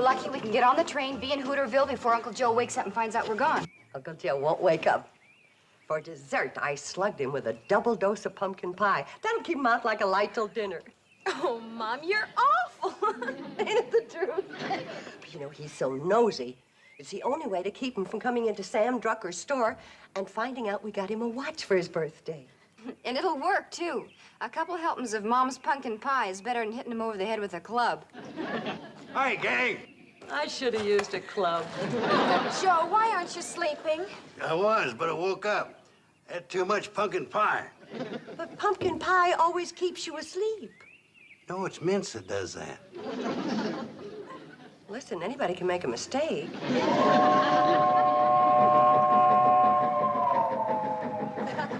we're lucky, we can get on the train, be in Hooterville before Uncle Joe wakes up and finds out we're gone. Uncle Joe won't wake up. For dessert, I slugged him with a double dose of pumpkin pie. That'll keep him out like a light till dinner. Oh, Mom, you're awful. Ain't it the truth? But you know, he's so nosy. It's the only way to keep him from coming into Sam Drucker's store and finding out we got him a watch for his birthday. And it'll work, too. A couple helpings of Mom's pumpkin pie is better than hitting him over the head with a club. Hi, gang. I should have used a club. Joe, why aren't you sleeping? I was, but I woke up. Had too much pumpkin pie. But pumpkin pie always keeps you asleep. No, it's mince that does that. Listen, anybody can make a mistake.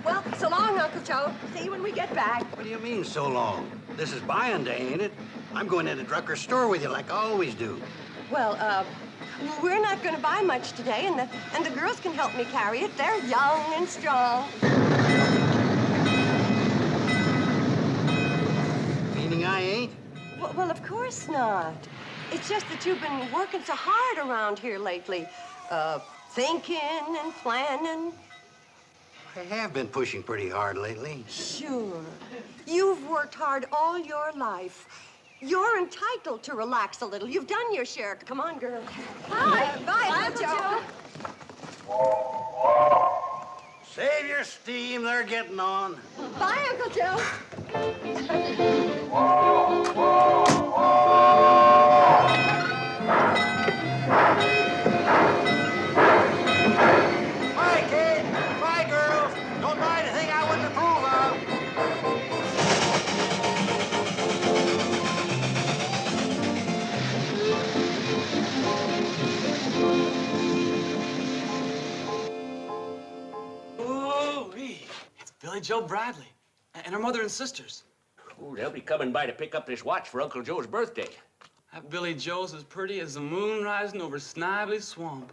Well, so long, Uncle Joe. See you when we get back. What do you mean, so long? This is buying day, ain't it? I'm going into Drucker's store with you like I always do. Well, we're not going to buy much today, and the girls can help me carry it. They're young and strong. Meaning I ain't? Well, of course not. It's just that you've been working so hard around here lately. Thinking and planning. I have been pushing pretty hard lately. Sure. You've worked hard all your life. You're entitled to relax a little. You've done your share. Come on, girl. Bye. Bye, Uncle Joe. Save your steam, they're getting on. Bye, Uncle Joe. Bye, kid. Bye, girls. Don't buy anything I wouldn't approve of. Ooh-wee. It's Billy Joe Bradley and her mother and sisters. Ooh, they'll be coming by to pick up this watch for Uncle Joe's birthday. That Billy Joe's as pretty as the moon rising over Snively Swamp.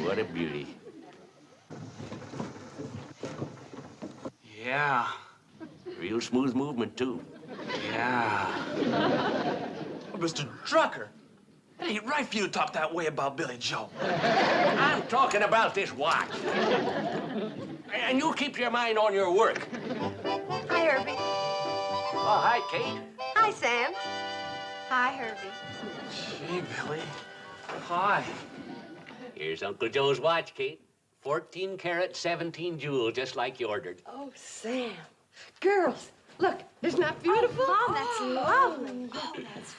What a beauty. Yeah. Real smooth movement, too. Yeah. Oh, Mr. Drucker, it ain't right for you to talk that way about Billy Joe. I'm talking about this watch. And you keep your mind on your work. Hi, Herbie. Oh, hi, Kate. Hi, Sam. Hi, Herbie. Gee, Billy. Hi. Here's Uncle Joe's watch, Kate. 14 karat, 17 jewel, just like you ordered. Oh, Sam. Girls, look, isn't that beautiful? Mom, that's lovely. Oh, that's...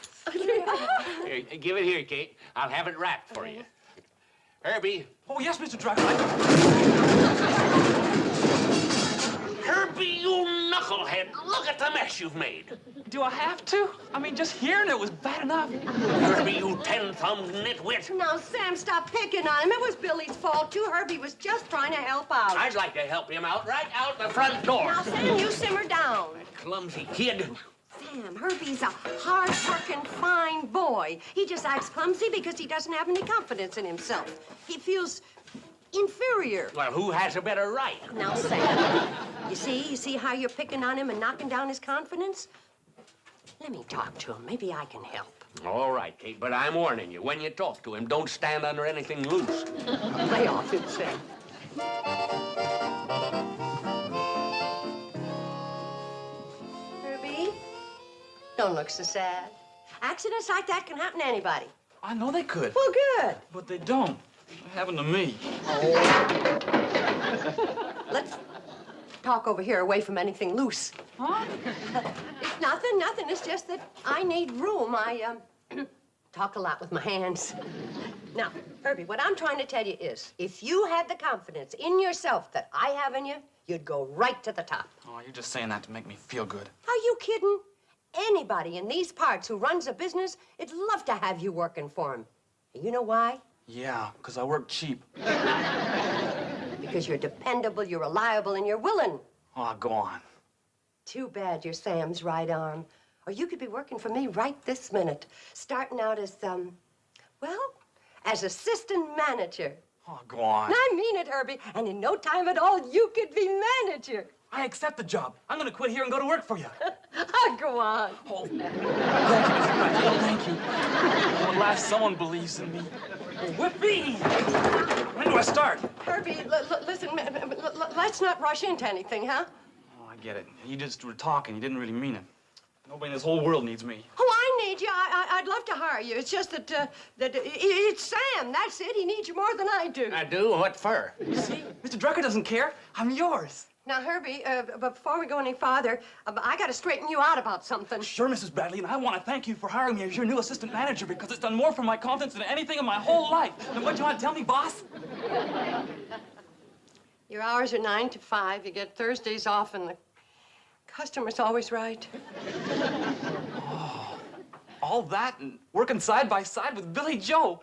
Here, give it here, Kate. I'll have it wrapped for you. Herbie. Oh, yes, Mr. Drucker. Herbie, you knucklehead. Look at the mess you've made. Do I have to? I mean, just hearing it was bad enough. Herbie, you 10-thumbed nitwit. Now, Sam, stop picking on him. It was Billy's fault, too. Herbie was just trying to help out. I'd like to help him out right out the front door. Now, Sam, you simmer down. Clumsy kid. Sam, Herbie's a hard-working, fine boy. He just acts clumsy because he doesn't have any confidence in himself. He feels inferior. Well, who has a better right? Now, Sam, you see how you're picking on him and knocking down his confidence? Let me talk to him. Maybe I can help. All right, Kate, but I'm warning you. When you talk to him, don't stand under anything loose. Lay off it, Sam. Herbie, don't look so sad. Accidents like that can happen to anybody. I know they could. Well, good. But they don't. It happened to me. Let's talk over here away from anything loose. Huh? It's nothing. It's just that I need room. I talk a lot with my hands. Now, Herbie, what I'm trying to tell you is, if you had the confidence in yourself that I have in you, you'd go right to the top. Oh, you're just saying that to make me feel good. Are you kidding? Anybody in these parts who runs a business, would love to have you working for him. And you know why? Yeah, because I work cheap. Because you're dependable, you're reliable, and you're willing. Oh, go on. Too bad you're Sam's right arm. Or you could be working for me right this minute, starting out as, well, as assistant manager. Oh, go on. I mean it, Herbie. And in no time at all, you could be manager. I accept the job. I'm going to quit here and go to work for you. Go on. Oh, thank you, Mrs. Bradley. Oh, thank you. Oh, at last someone believes in me. Oh, whippy! When do I start? Herbie, listen, let's not rush into anything, huh? Oh, I get it. You just were talking. You didn't really mean it. Nobody in this whole world needs me. Oh, I need you. I'd love to hire you. It's just that it's Sam. That's it. He needs you more than I do. I do? What for? See? Mr. Drucker doesn't care. I'm yours. Now, Herbie, before we go any farther, I got to straighten you out about something. Sure, Mrs. Bradley, and I want to thank you for hiring me as your new assistant manager because it's done more for my confidence than anything in my whole life. And what do you want to tell me, boss? Your hours are 9 to 5. You get Thursdays off, and the customer's always right. Oh, all that and working side by side with Billy Joe.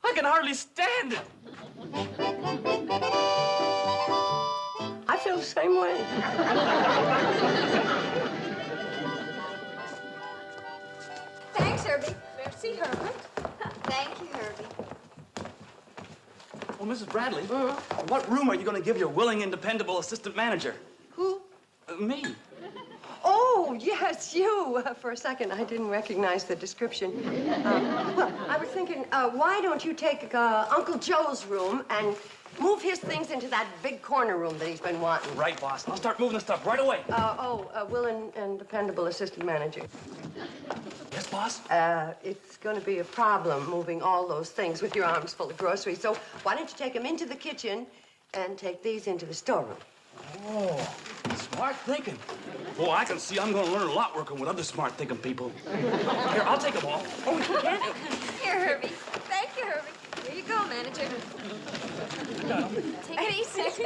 I can hardly stand it. I feel the same way. Thanks, Herbie. Merci, Herbert. Thank you, Herbie. Well, Mrs. Bradley, what room are you going to give your willing and dependable assistant manager? Who? Me. Oh, yes, you. For a second, I didn't recognize the description. Well, I was thinking, why don't you take Uncle Joe's room and move his things into that big corner room that he's been wanting? Right, boss. I'll start moving the stuff right away. Willing and dependable assistant manager. Yes, boss? It's going to be a problem moving all those things with your arms full of groceries. So why don't you take them into the kitchen and take these into the storeroom? Oh, smart thinking. Well, I can see I'm going to learn a lot working with other smart thinking people. Here, I'll take them all. Oh, you can? Here, Herbie. Thank you, Herbie. Here you go, manager. Take it easy.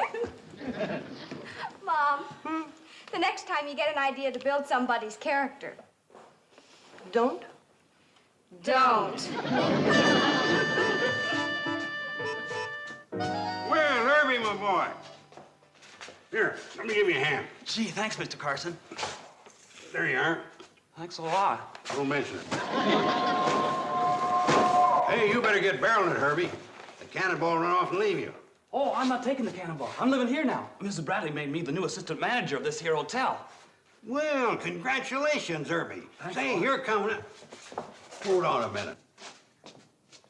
Mom, the next time you get an idea to build somebody's character, Don't? don't. Well, Herbie, my boy. Here, let me give you a hand. Gee, thanks, Mr. Carson. There you are. Thanks a lot. Don't mention it. Hey, you better get barreling it, Herbie. The cannonball run off and leave you. Oh, I'm not taking the cannonball. I'm living here now. Mrs. Bradley made me the new assistant manager of this here hotel. Well, congratulations, Herbie. Thanks, Say, Bob. you're coming up. Hold on a minute.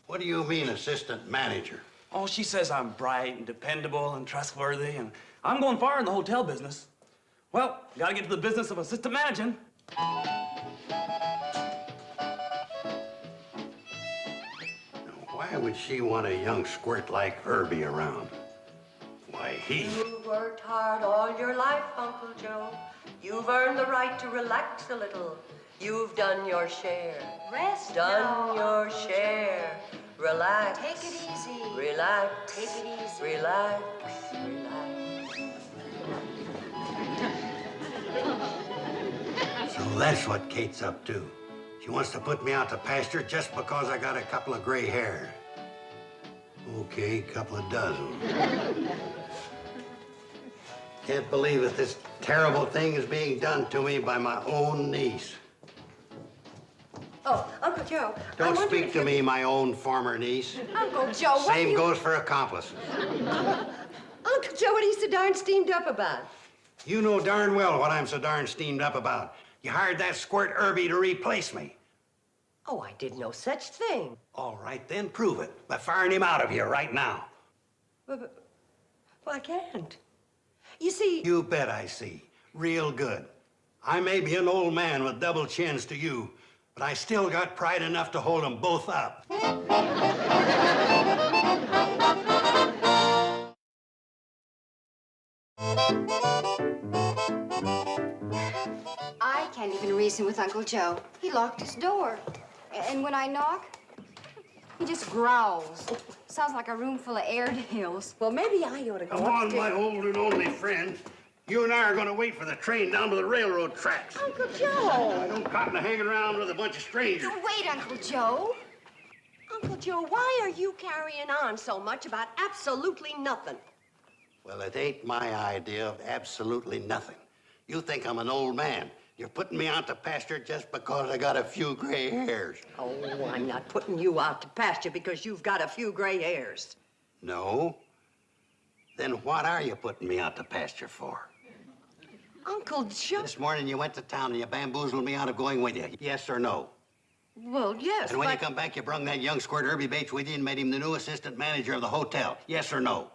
What do you mean, assistant manager? Oh, she says I'm bright and dependable and trustworthy, and I'm going far in the hotel business. Well, gotta get to the business of assistant managing. Why would she want a young squirt like Herbie around? Why, he... You've worked hard all your life, Uncle Joe. You've earned the right to relax a little. You've done your share. Rest Done now, your Uncle share. Relax. Take it easy. Relax. Take it easy. Relax. Relax. So that's what Kate's up to. She wants to put me out to pasture just because I got a couple of gray hairs. Okay, couple of dozen. Can't believe that this terrible thing is being done to me by my own niece. Oh, Uncle Joe. I Don't wondered speak if to you- me, my own former niece. Uncle Joe, what do Same you... goes for accomplice. Uncle Joe, what are you so darn steamed up about? You know darn well what I'm so darn steamed up about. You hired that squirt Herbie to replace me. Oh, I did no such thing. All right, then prove it by firing him out of here right now. Well, I can't. You see... You bet I see. Real good. I may be an old man with double chins to you, but I still got pride enough to hold them both up. I can't even reason with Uncle Joe. He locked his door. And when I knock, he just growls. Sounds like a room full of Airedales. Well, maybe I ought to go Come on, upstairs. my old and only friend. You and I are going to wait for the train down to the railroad tracks. Uncle Joe! I don't cotton to hanging around with a bunch of strangers. Wait, Uncle Joe. Uncle Joe, why are you carrying on so much about absolutely nothing? Well, it ain't my idea of absolutely nothing. You think I'm an old man. You're putting me out to pasture just because I got a few gray hairs. Oh, I'm not putting you out to pasture because you've got a few gray hairs. No? Then what are you putting me out to pasture for? Uncle Joe. This morning you went to town and you bamboozled me out of going with you. Yes or no? Well, yes, And when but... you come back, you brung that young squirt Herbie Bates with you and made him the new assistant manager of the hotel. Yes or no?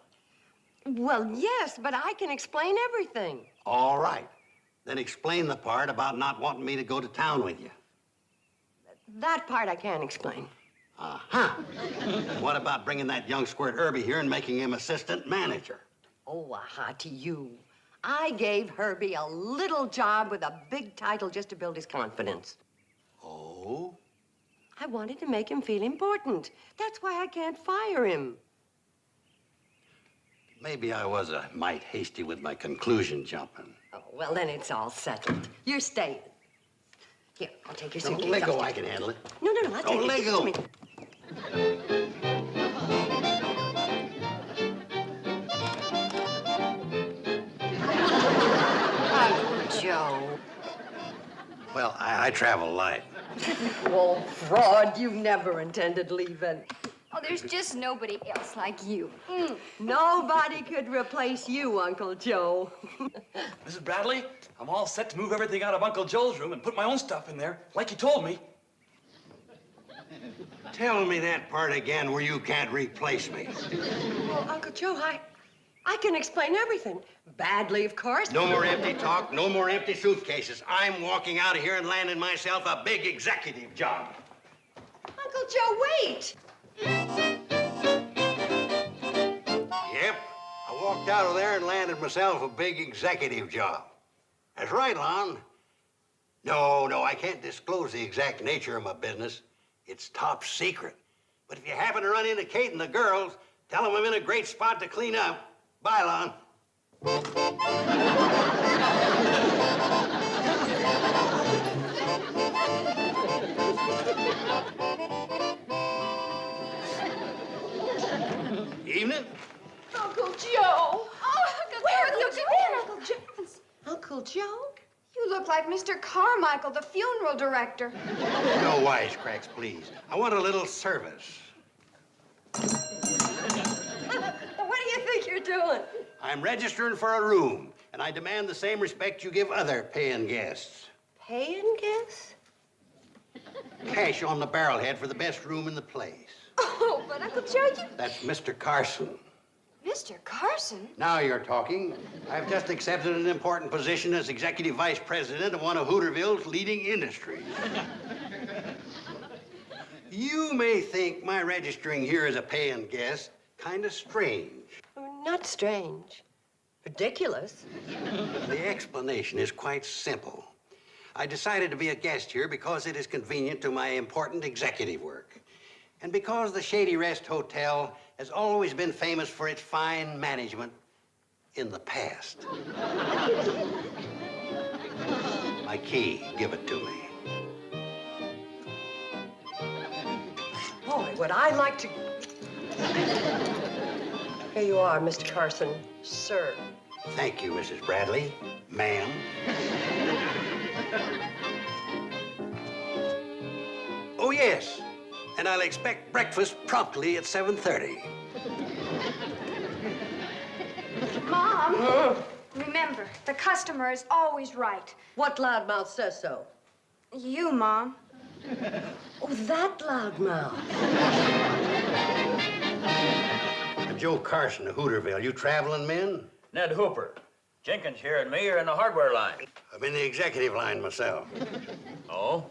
Well, yes, but I can explain everything. All right. Then explain the part about not wanting me to go to town with you. That part I can't explain. Uh-huh. What about bringing that young squirt Herbie here and making him assistant manager? Oh, aha to you. I gave Herbie a little job with a big title just to build his confidence. Oh? I wanted to make him feel important. That's why I can't fire him. Maybe I was a mite hasty with my conclusion jumping. Oh, well, then it's all settled. You're staying. Here, I'll take your Don't suitcase. let go, upstairs. I can handle it. No, I'll take it. Don't let Give it go. to me. Uncle Joe. Well, I travel light. Oh, fraud, you never intended leaving. Oh, there's just nobody else like you. Nobody could replace you, Uncle Joe. Mrs. Bradley, I'm all set to move everything out of Uncle Joe's room and put my own stuff in there, like you told me. Tell me that part again where you can't replace me. Well, Uncle Joe, I can explain everything. Badly, of course. No more empty talk, no more empty suitcases. I'm walking out of here and landing myself a big executive job. Uncle Joe, wait. Yep, I walked out of there and landed myself a big executive job. That's right, Lon. No, I can't disclose the exact nature of my business. It's top secret. But if you happen to run into Kate and the girls, tell them I'm in a great spot to clean up. Bye, Lon. Evening. Uncle Joe. Oh, Where have you Uncle been, Uncle Joe? Uncle Joe? You look like Mr. Carmichael, the funeral director. No wisecracks, please. I want a little service. What do you think you're doing? I'm registering for a room, and I demand the same respect you give other paying guests. Paying guests? Cash on the barrelhead for the best room in the place. Oh, but Uncle Joe, you... That's Mr. Carson. Mr. Carson? Now you're talking. I've just accepted an important position as executive vice president of one of Hooterville's leading industries. You may think my registering here as a paying guest kind of strange. Not strange. Ridiculous. The explanation is quite simple. I decided to be a guest here because it is convenient to my important executive work. And because the Shady Rest Hotel has always been famous for its fine management in the past. My key, give it to me. Boy, would I like to... Here you are, Mr. Carson. Sir. Thank you, Mrs. Bradley. Ma'am. Oh, yes. And I'll expect breakfast promptly at 7:30. Mom, remember, the customer is always right. What loudmouth says so? You, Mom. Oh, that loudmouth. Joe Carson of Hooterville. You traveling men? Ned Hooper. Jenkins here and me are in the hardware line. I'm in the executive line myself. Oh?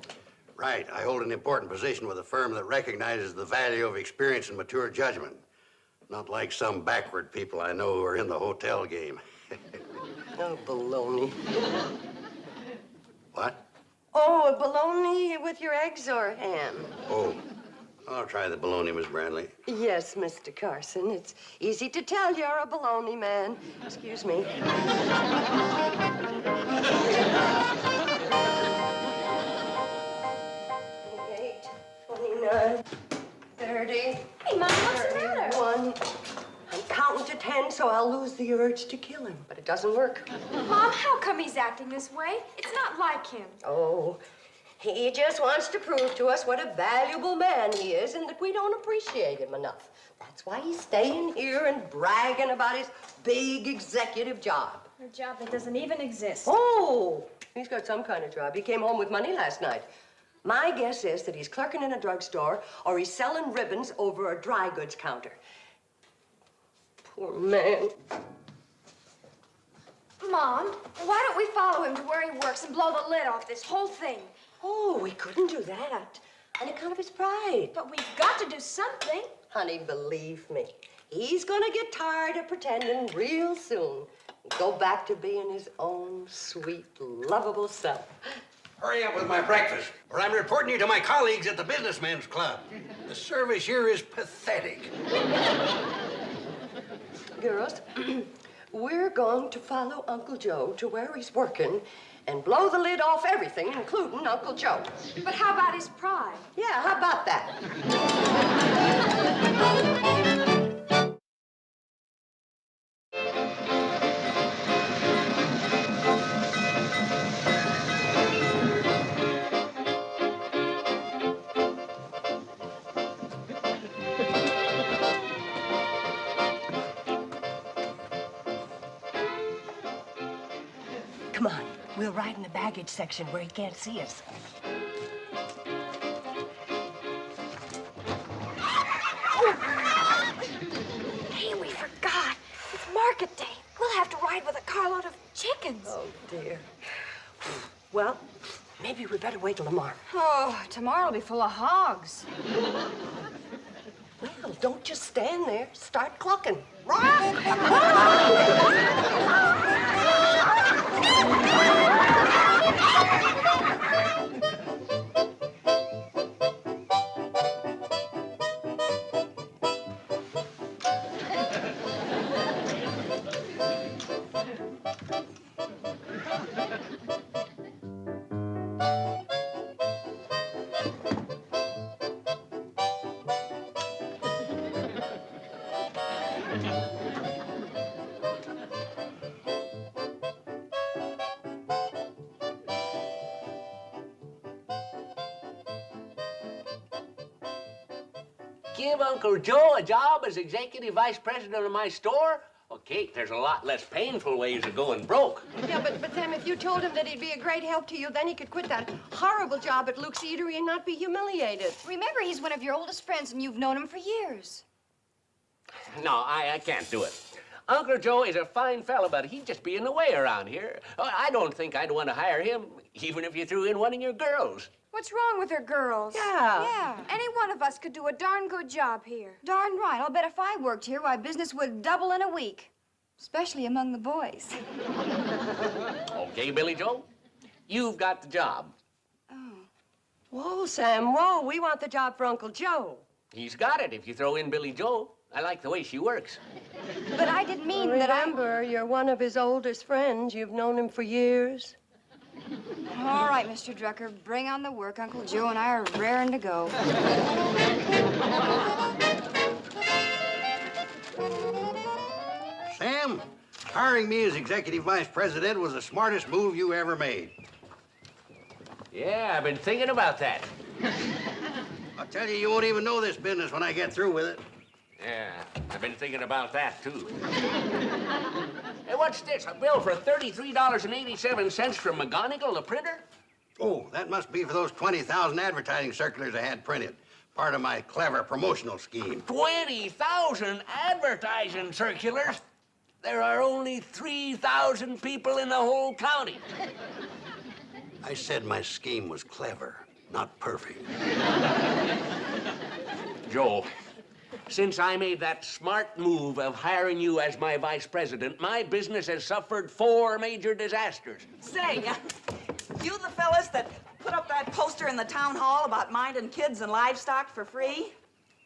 Right. I hold an important position with a firm that recognizes the value of experience and mature judgment. Not like some backward people I know who are in the hotel game. Oh, baloney. What? Oh, a bologna with your eggs or ham? Oh, I'll try the bologna, Miss Bradley. Yes, Mr. Carson. It's easy to tell you're a bologna man. Excuse me. 29, 30. Hey, Mom, what's the matter? 31. I'm counting to 10, so I'll lose the urge to kill him, but it doesn't work. Mom, how come he's acting this way? It's not like him. Oh, he just wants to prove to us what a valuable man he is and that we don't appreciate him enough. That's why he's staying here and bragging about his big executive job. A job that doesn't even exist. Oh, he's got some kind of job. He came home with money last night. My guess is that he's clerking in a drugstore or he's selling ribbons over a dry goods counter. Poor man. Mom, why don't we follow him to where he works and blow the lid off this whole thing? Oh, we couldn't do that on account of his pride. But we've got to do something. Honey, believe me, he's gonna get tired of pretending real soon and go back to being his own sweet, lovable self. Hurry up with my breakfast, or I'm reporting you to my colleagues at the Businessmen's Club. The service here is pathetic. Girls, we're going to follow Uncle Joe to where he's working and blow the lid off everything, including Uncle Joe. But how about his pride? Yeah, how about that? Come on, we'll ride in the baggage section where he can't see us. Hey, we forgot. It's market day. We'll have to ride with a carload of chickens. Oh, dear. Well, maybe we better wait till tomorrow. Oh, tomorrow'll be full of hogs. Well, don't just stand there. Start clucking. Give Uncle Joe a job as executive vice president of my store? Well, Kate, there's a lot less painful ways of going broke. Yeah, but Sam, if you told him that he'd be a great help to you, then he could quit that horrible job at Luke's Eatery and not be humiliated. Remember, he's one of your oldest friends, and you've known him for years. No, I can't do it. Uncle Joe is a fine fella, but he'd just be in the way around here. Oh, I don't think I'd want to hire him, even if you threw in one of your girls. What's wrong with her girls? Yeah. Yeah. Any one of us could do a darn good job here. Darn right. I'll bet if I worked here, why, business would double in a week. Especially among the boys. Okay, Billy Joe, you've got the job. Whoa, Sam, whoa. We want the job for Uncle Joe. He's got it if you throw in Billy Joe. I like the way she works. But I didn't mean that I... Remember, you're one of his oldest friends. You've known him for years. All right, Mr. Drucker, bring on the work. Uncle Joe and I are raring to go. Sam, hiring me as executive vice president was the smartest move you ever made. Yeah, I've been thinking about that. I'll tell you, you won't even know this business when I get through with it. Yeah, I've been thinking about that, too. Hey, what's this? A bill for $33.87 from McGonigal, the printer? Oh, that must be for those 20,000 advertising circulars I had printed. Part of my clever promotional scheme. 20,000 advertising circulars? There are only 3,000 people in the whole county. I said my scheme was clever, not perfect. Joe, since I made that smart move of hiring you as my vice president, my business has suffered 4 major disasters. Say, you the fellas that put up that poster in the town hall about minding kids and livestock for free?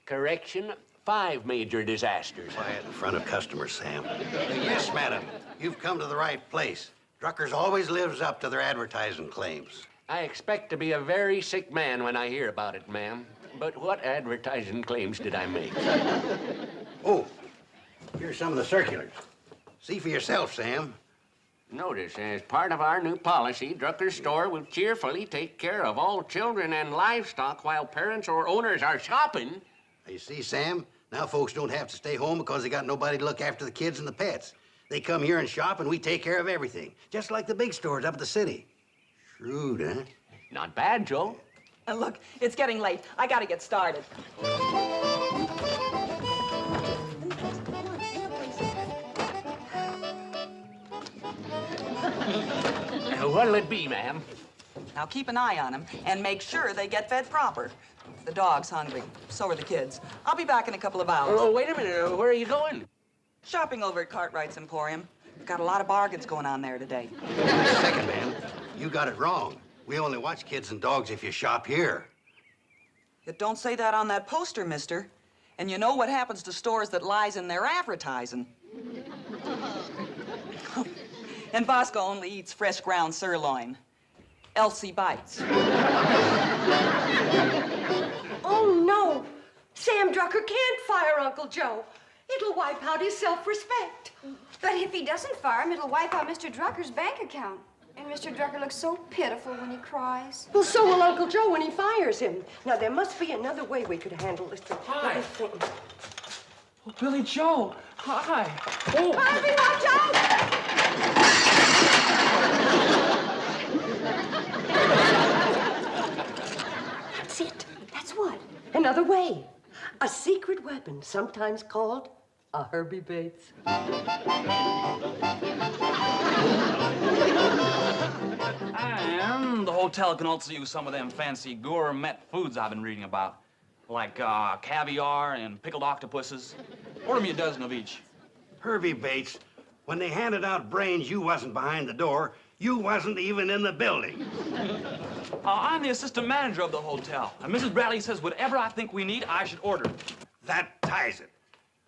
Correction, 5 major disasters. Quiet in front of customers, Sam. Yes, madam. You've come to the right place. Drucker's always lives up to their advertising claims. I expect to be a very sick man when I hear about it, ma'am. But what advertising claims did I make? Oh, here's some of the circulars. See for yourself, Sam. Notice, as part of our new policy, Drucker's store will cheerfully take care of all children and livestock while parents or owners are shopping. You see, Sam, now folks don't have to stay home because they got nobody to look after the kids and the pets. They come here and shop, and we take care of everything, just like the big stores up the city. Shrewd, huh? Not bad, Joe. And look, it's getting late. I gotta get started. What'll it be, ma'am? Now keep an eye on them and make sure they get fed proper. The dog's hungry. So are the kids. I'll be back in a couple of hours. Oh, wait a minute. Where are you going? Shopping over at Cartwright's Emporium. Got a lot of bargains going on there today. Wait a second, ma'am. You got it wrong. We only watch kids and dogs if you shop here. You don't say that on that poster, mister. And you know what happens to stores that lies in their advertising. And Bosco only eats fresh ground sirloin. Elsie bites. Oh, no. Sam Drucker can't fire Uncle Joe. It'll wipe out his self-respect. But if he doesn't fire him, it'll wipe out Mr. Drucker's bank account. And Mr. Drucker looks so pitiful when he cries. Well, so will Uncle Joe when he fires him. Now, there must be another way we could handle this. Hi. Oh, Billy Joe. Hi. Oh. Harvey, watch out! That's it. That's what? Another way. A secret weapon, sometimes called a Herbie Bates. And the hotel can also use some of them fancy gourmet foods I've been reading about, like caviar and pickled octopuses. Order me a dozen of each. Herbie Bates, when they handed out brains, you wasn't behind the door. You wasn't even in the building. I'm the assistant manager of the hotel, and Mrs. Bradley says whatever I think we need, I should order. That ties it.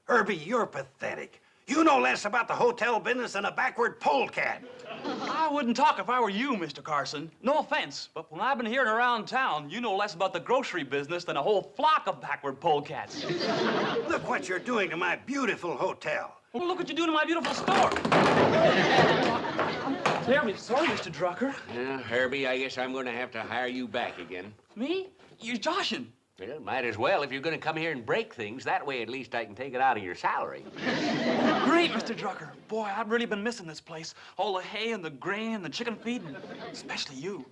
Herbie, you're pathetic. You know less about the hotel business than a backward polecat. I wouldn't talk if I were you, Mr. Carson. No offense, but when I've been hearing around town, you know less about the grocery business than a whole flock of backward polecats. Look what you're doing to my beautiful hotel. Well, look what you're doing to my beautiful store. I'm terribly sorry, Mr. Drucker. Yeah, Herbie, I guess I'm going to have to hire you back again. Me? You're joshing. Well, might as well if you're going to come here and break things. That way, at least I can take it out of your salary. Great, Mr. Drucker. Boy, I've really been missing this place. All the hay and the grain and the chicken feed, and especially you.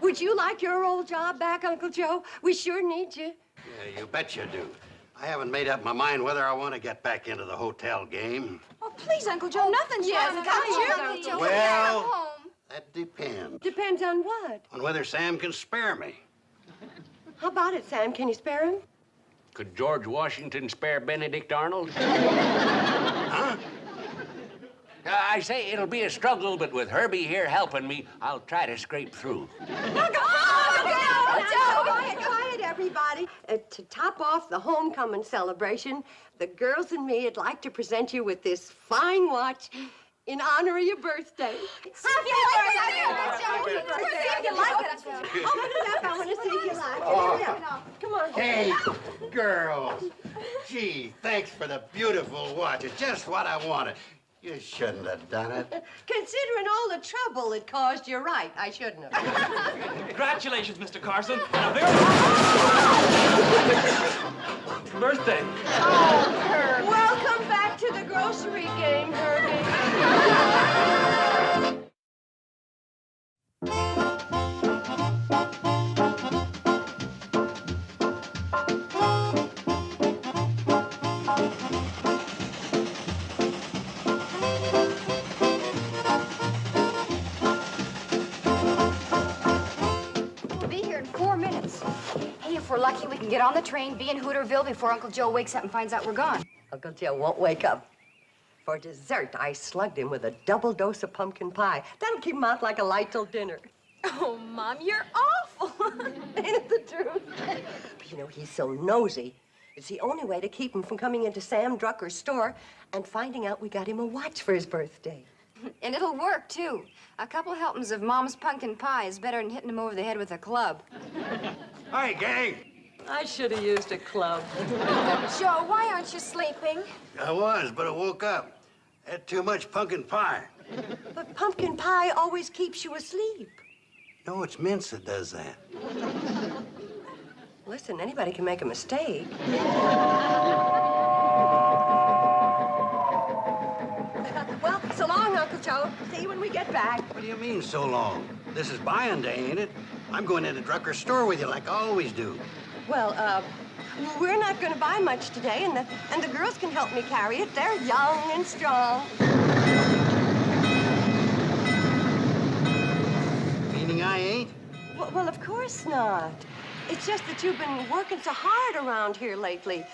Would you like your old job back, Uncle Joe? We sure need you. Yeah, you bet you do. I haven't made up my mind whether I want to get back into the hotel game. Oh, please, Uncle Joe, nothing's wrong. come on, Uncle Joe. Well- Come home. That depends. Depends on what? On whether Sam can spare me. How about it, Sam? Can you spare him? Could George Washington spare Benedict Arnold? Huh? I say it'll be a struggle, but with Herbie here helping me, I'll try to scrape through. Quiet, everybody. To top off the homecoming celebration, the girls and me would like to present you with this fine watch in honor of your birthday. Happy birthday! If you like it. Open it up. I want to see if you like it. Here we go. Come on. Hey, girls. Gee, thanks for the beautiful watch. It's just what I wanted. You shouldn't have done it. Considering all the trouble it caused, you're right. I shouldn't have. Congratulations, Mr. Carson. And a very birthday. Welcome back to the grocery game, Herbie. We'll be here in 4 minutes. Hey, if we're lucky, we can get on the train, be in Hooterville before Uncle Joe wakes up and finds out we're gone. Uncle Joe won't wake up. For dessert, I slugged him with a double dose of pumpkin pie. That'll keep him out like a light till dinner. Oh, Mom, you're awful. Ain't it the truth? But you know, he's so nosy. It's the only way to keep him from coming into Sam Drucker's store and finding out we got him a watch for his birthday. And it'll work, too. A couple helpings of Mom's pumpkin pie is better than hitting him over the head with a club. Hi, gang. I should have used a club. Joe, why aren't you sleeping? I was, but I woke up. Had too much pumpkin pie. But pumpkin pie always keeps you asleep. No, it's mince that does that. Listen, anybody can make a mistake. Uncle Joe. See you when we get back. What do you mean, so long? This is buying day, ain't it? I'm going into Drucker's store with you like I always do. Well, we're not going to buy much today, and the girls can help me carry it. They're young and strong. Meaning I ain't? Well, of course not. It's just that you've been working so hard around here lately.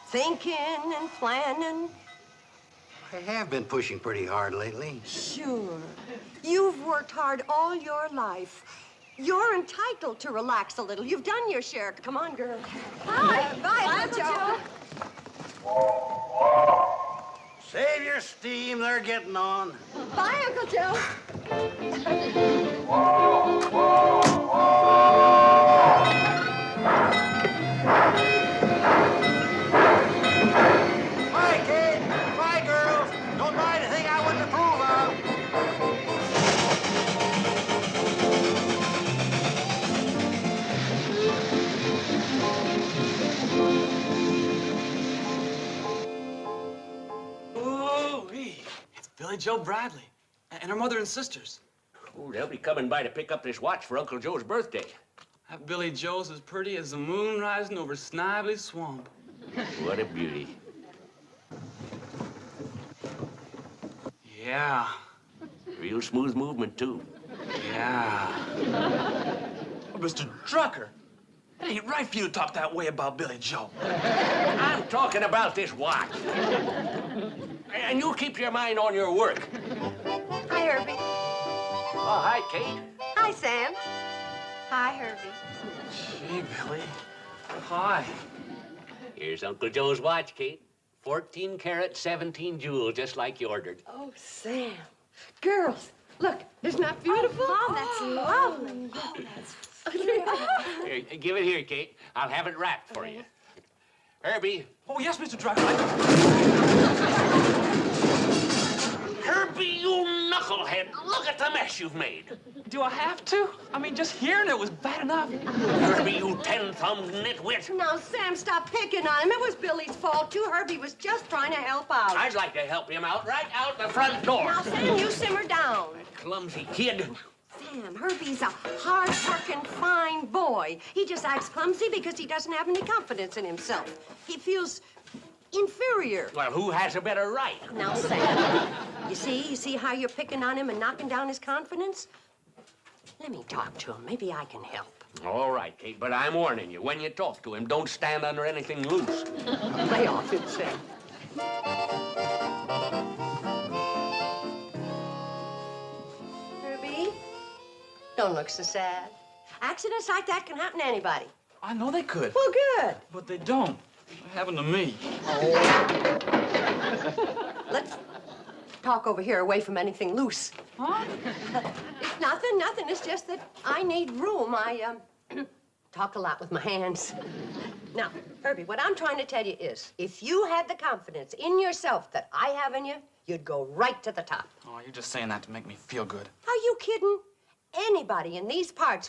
Thinking and planning. I have been pushing pretty hard lately. Sure. You've worked hard all your life. You're entitled to relax a little. You've done your share. Come on, girl. Bye. Bye, Uncle Joe. Save your steam, they're getting on. Bye, Uncle Joe. Bye, kid. Bye, girls. Don't buy anything I wouldn't approve of. Ooh-wee. It's Billy Joe Bradley and her mother and sisters. Oh, they'll be coming by to pick up this watch for Uncle Joe's birthday. That Billy Joe's as pretty as the moon rising over Snively Swamp. What a beauty. Yeah. Real smooth movement, too. Yeah. Oh, Mr. Drucker, it ain't right for you to talk that way about Billy Joe. I'm talking about this watch. And you keep your mind on your work. Hi, Herbie. Oh, hi, Kate. Hi, Sam. Hi, Herbie. Gee, Billy. Hi. Here's Uncle Joe's watch, Kate. 14 karat, 17 jewels, just like you ordered. Oh, Sam. Girls, look, isn't that beautiful? Mom, that's lovely. Here, give it here, Kate. I'll have it wrapped for you. Herbie. Oh, yes, Mr. Drucker. Herbie, you knucklehead. Look at the mess you've made. Do I have to? I mean, just hearing it was bad enough. Herbie, you 10-thumbed nitwit. Now, Sam, stop picking on him. It was Billy's fault, too. Herbie was just trying to help out. I'd like to help him out right out the front door. Now, Sam, you simmer down. Clumsy kid. Sam, Herbie's a hard-working, fine boy. He just acts clumsy because he doesn't have any confidence in himself. He feels inferior. Well, who has a better right? Now, Sam, you see how you're picking on him and knocking down his confidence? Let me talk to him. Maybe I can help. All right, Kate, but I'm warning you. When you talk to him, don't stand under anything loose. Lay off it, Sam. Herbie, don't look so sad. Accidents like that can happen to anybody. I know they could, Well, good. but they don't. It happened to me. Let's talk over here away from anything loose. Huh? It's nothing. It's just that I need room. I, talk a lot with my hands. Now, Herbie, what I'm trying to tell you is, if you had the confidence in yourself that I have in you, you'd go right to the top. Oh, you're just saying that to make me feel good. Are you kidding? Anybody in these parts